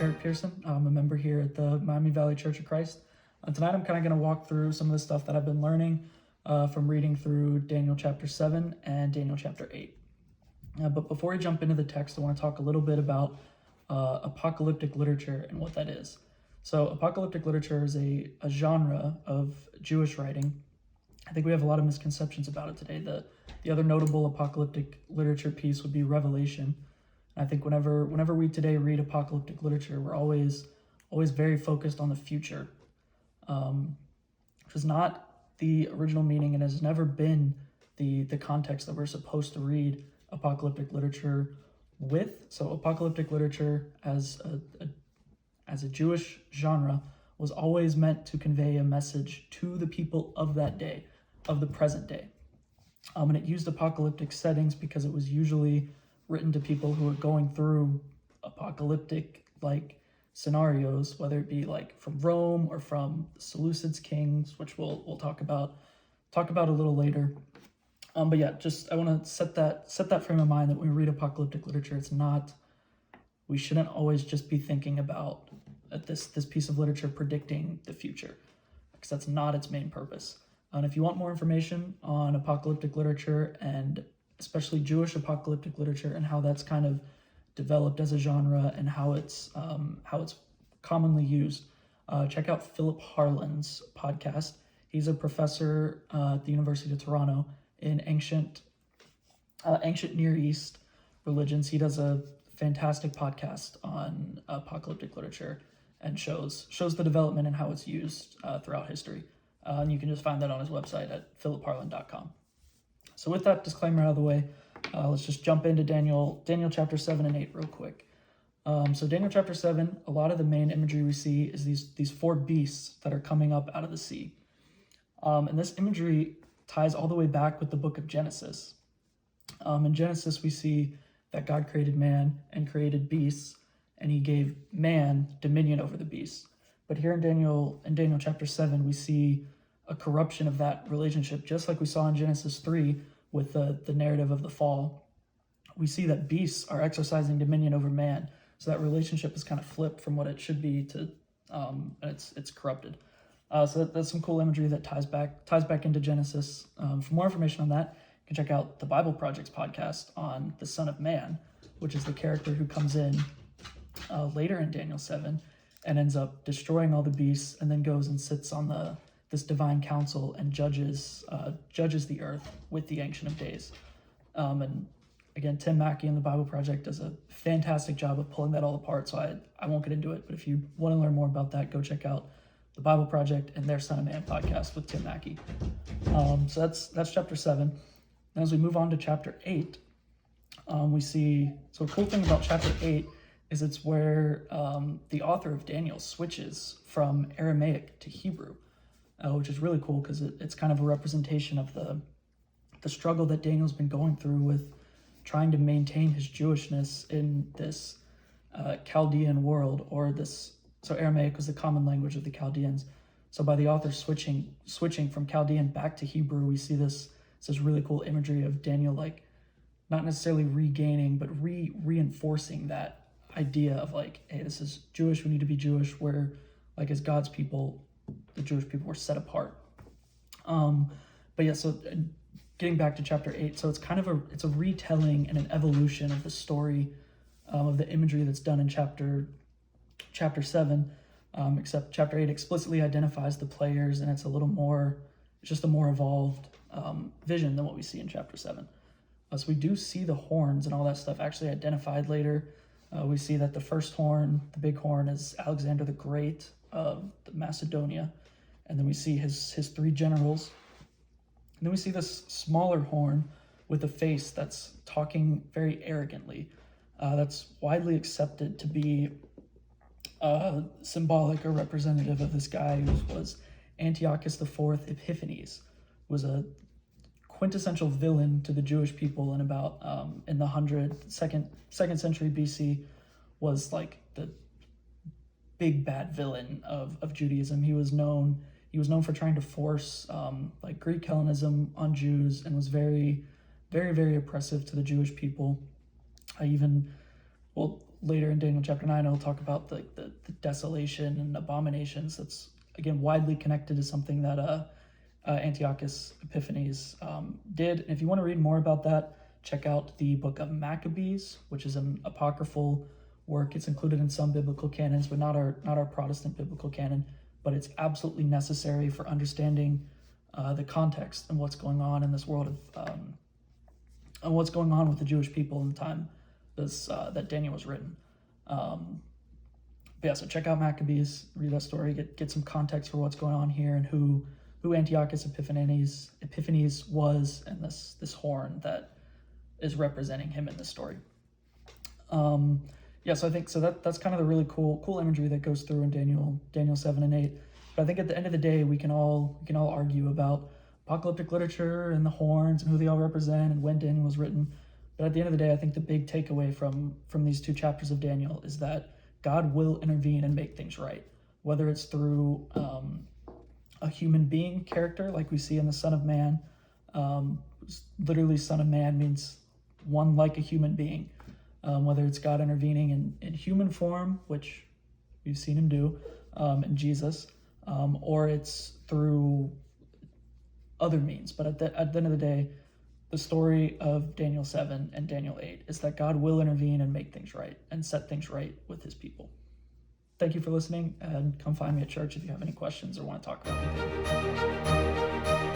Eric Pearson. I'm a member here at the Miami Valley Church of Christ. Tonight I'm kind of going to walk through some of the stuff that I've been learning from reading through Daniel chapter 7 and Daniel chapter 8. But before we jump into the text, I want to talk a little bit about apocalyptic literature and what that is. So apocalyptic literature is a genre of Jewish writing. I think we have a lot of misconceptions about it today. The other notable apocalyptic literature piece would be Revelation. I think whenever we today read apocalyptic literature, we're always very focused on the future, which is not the original meaning and has never been the context that we're supposed to read apocalyptic literature with. So apocalyptic literature as a Jewish genre was always meant to convey a message to the people of that day, of the present day. And it used apocalyptic settings because it was usually written to people who are going through apocalyptic like scenarios, whether it be like from Rome or from Seleucid's kings, which we'll talk about a little later. But yeah, I want to set that frame of mind that when we read apocalyptic literature, we shouldn't always just be thinking about this piece of literature predicting the future, because that's not its main purpose. And if you want more information on apocalyptic literature and especially Jewish apocalyptic literature and how that's kind of developed as a genre and how it's commonly used, check out Philip Harlan's podcast. He's a professor at the University of Toronto in ancient Near East religions. He does a fantastic podcast on apocalyptic literature and shows the development and how it's used throughout history. And you can just find that on his website at philipharlan.com. So with that disclaimer out of the way, let's just jump into Daniel chapter 7 and 8 real quick. So Daniel chapter 7, a lot of the main imagery we see is these four beasts that are coming up out of the sea. And this imagery ties all the way back with the book of Genesis. In Genesis, we see that God created man and created beasts, and he gave man dominion over the beasts. But here in Daniel chapter 7, we see a corruption of that relationship, just like we saw in Genesis 3 with the narrative of the fall. We see that beasts are exercising dominion over man, so that relationship is kind of flipped from what it should be to, and it's corrupted. So that's some cool imagery that ties back into Genesis. For more information on that, you can check out the Bible Project's podcast on the Son of Man, which is the character who comes in later in Daniel 7 and ends up destroying all the beasts, and then goes and sits on this divine council and judges the earth with the Ancient of Days. And again, Tim Mackie and the Bible Project does a fantastic job of pulling that all apart, so I won't get into it, but if you want to learn more about that, go check out the Bible Project and their Son of Man podcast with Tim Mackie. So that's chapter 7. And as we move on to chapter 8, we see, so a cool thing about chapter 8 is it's where the author of Daniel switches from Aramaic to Hebrew, which is really cool because it's kind of a representation of the struggle that Daniel's been going through with trying to maintain his Jewishness in this Chaldean world, so Aramaic was the common language of the Chaldeans. So by the author switching from Chaldean back to Hebrew, we see this really cool imagery of Daniel, like not necessarily regaining, but reinforcing that idea of like, hey, this is Jewish, we need to be Jewish, where like as God's people, the Jewish people were set apart. But yeah, so getting back to chapter 8, so it's kind of a retelling and an evolution of the story of the imagery that's done in chapter 7, except chapter 8 explicitly identifies the players, and it's just a more evolved vision than what we see in chapter 7. So we do see the horns and all that stuff actually identified later. We see that the first horn, the big horn, is Alexander the Great of Macedonia. And then we see his three generals. And then we see this smaller horn with a face that's talking very arrogantly. That's widely accepted to be symbolic or representative of this guy who was Antiochus IV Epiphanes, was a quintessential villain to the Jewish people in about in the second century BC, was like the big bad villain of Judaism. He was known for trying to force like Greek Hellenism on Jews, and was very, very, very oppressive to the Jewish people. later in Daniel chapter 9, it'll talk about the desolation and abominations that's, again, widely connected to something that Antiochus Epiphanes did. And if you want to read more about that, check out the book of Maccabees, which is an apocryphal work. It's included in some biblical canons, but not our Protestant biblical canon. But it's absolutely necessary for understanding the context and what's going on in this world of and what's going on with the Jewish people in the time that Daniel was written. But yeah, so check out Maccabees, read that story, get some context for what's going on here and who Antiochus Epiphanes was, and this horn that is representing him in this story. Yeah, so I think that's kind of the really cool imagery that goes through in Daniel 7 and 8. But I think at the end of the day, we can all argue about apocalyptic literature and the horns and who they all represent and when Daniel was written. But at the end of the day, I think the big takeaway from these 2 chapters of Daniel is that God will intervene and make things right, whether it's through a human being character like we see in the Son of Man. Literally, Son of Man means one like a human being. Whether it's God intervening in human form, which we've seen him do in Jesus, or it's through other means. But at the end of the day, the story of Daniel 7 and Daniel 8 is that God will intervene and make things right and set things right with his people. Thank you for listening, and come find me at church if you have any questions or want to talk about anything.